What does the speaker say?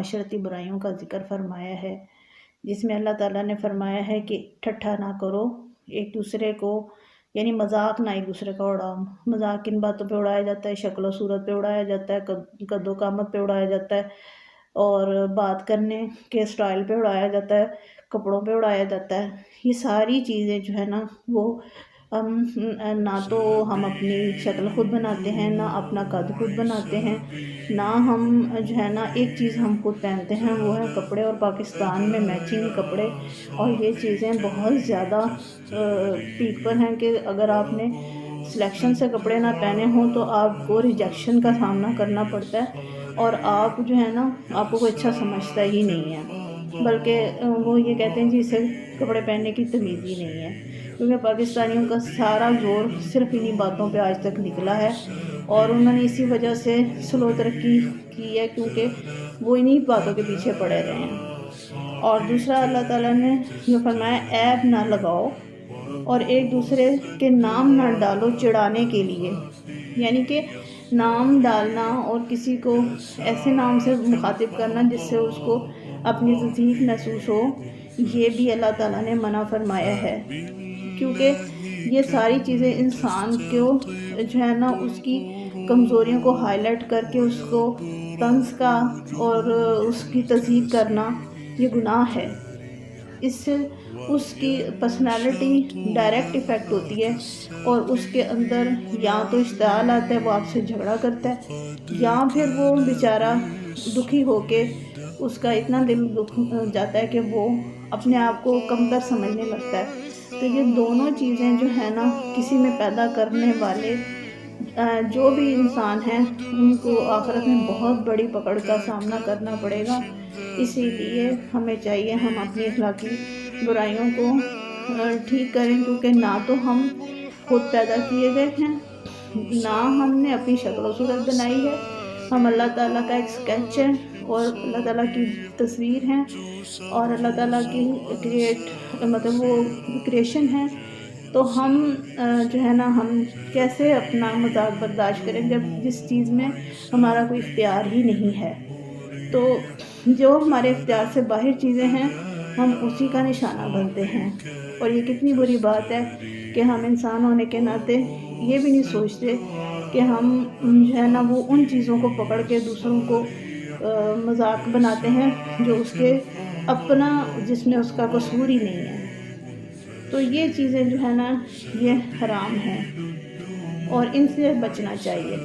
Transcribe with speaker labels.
Speaker 1: معاشرتی برائیوں کا ذکر فرمایا ہے، جس میں اللہ تعالیٰ نے فرمایا ہے کہ ٹھٹھا نہ کرو ایک دوسرے کو، یعنی مذاق نہ ایک دوسرے کا اڑاؤ۔ مذاق کن باتوں پہ اڑایا جاتا ہے؟ شکل و صورت پہ اڑایا جاتا ہے، قد و قامت پہ اڑایا جاتا ہے، اور بات کرنے کے سٹائل پہ اڑایا جاتا ہے، کپڑوں پہ اڑایا جاتا ہے۔ یہ ساری چیزیں جو ہے نا وہ نہ تو ہم اپنی شکل خود بناتے ہیں، نہ اپنا قد خود بناتے ہیں، نہ ہم جو ہے نا ایک چیز ہم خود پہنتے ہیں وہ ہے کپڑے، اور پاکستان میں میچنگ کپڑے اور یہ چیزیں بہت زیادہ پیک پر ہیں کہ اگر آپ نے سلیکشن سے کپڑے نہ پہنے ہوں تو آپ کو ریجیکشن کا سامنا کرنا پڑتا ہے، اور آپ جو ہے نا آپ کو کوئی اچھا سمجھتا ہی نہیں ہے، بلکہ وہ یہ کہتے ہیں جی اسے کپڑے پہننے کی تمیز ہی نہیں ہے، کیونکہ پاکستانیوں کا سارا زور صرف انہی باتوں پہ آج تک نکلا ہے، اور انہوں نے اسی وجہ سے سلو ترقی کی ہے، کیونکہ وہ انہی باتوں کے پیچھے پڑے رہے ہیں۔ اور دوسرا اللہ تعالیٰ نے جو فرمایا عیب نہ لگاؤ اور ایک دوسرے کے نام نہ ڈالو چڑھانے کے لیے، یعنی کہ نام ڈالنا اور کسی کو ایسے نام سے مخاطب کرنا جس سے اس کو اپنی تضعیف محسوس ہو، یہ بھی اللہ تعالیٰ نے منع فرمایا ہے، کیونکہ یہ ساری چیزیں انسان کو جو ہے نا اس کی کمزوریوں کو ہائی لائٹ کر کے اس کو طنز کا اور اس کی تضعیف کرنا یہ گناہ ہے۔ اس سے اس کی پرسنالٹی ڈائریکٹ ایفیکٹ ہوتی ہے، اور اس کے اندر یا تو اشتعال آتا ہے، وہ آپ سے جھگڑا کرتا ہے، یا پھر وہ بیچارہ دکھی ہو کے اس کا اتنا دل دکھ جاتا ہے کہ وہ اپنے آپ کو کمتر سمجھنے لگتا ہے۔ تو یہ دونوں چیزیں جو ہیں نا کسی میں پیدا کرنے والے جو بھی انسان ہیں ان کو آخرت میں بہت بڑی پکڑ کا سامنا کرنا پڑے گا۔ اسی لیے ہمیں چاہیے ہم اپنی اخلاقی برائیوں کو ٹھیک کریں، کیونکہ نہ تو ہم خود پیدا کیے گئے ہیں، نہ ہم نے اپنی شکل و صورت بنائی ہے، ہم اللہ تعالیٰ کا ایک اسکیچ ہے اور اللہ تعالیٰ کی تصویر ہیں، اور اللہ تعالیٰ کی مطلب وہ کریشن ہے۔ تو ہم جو ہے نا ہم کیسے اپنا مذاق برداشت کریں جب جس چیز میں ہمارا کوئی اختیار ہی نہیں ہے؟ تو جو ہمارے اختیار سے باہر چیزیں ہیں ہم اسی کا نشانہ بنتے ہیں، اور یہ کتنی بری بات ہے کہ ہم انسان ہونے کے ناطے یہ بھی نہیں سوچتے کہ ہم جو ہے نا وہ ان چیزوں کو پکڑ کے دوسروں کو مذاق بناتے ہیں جو اس کے اپنا جس میں اس کا قصور ہی نہیں ہے۔ تو یہ چیزیں جو ہے نا یہ حرام ہیں اور ان سے بچنا چاہیے۔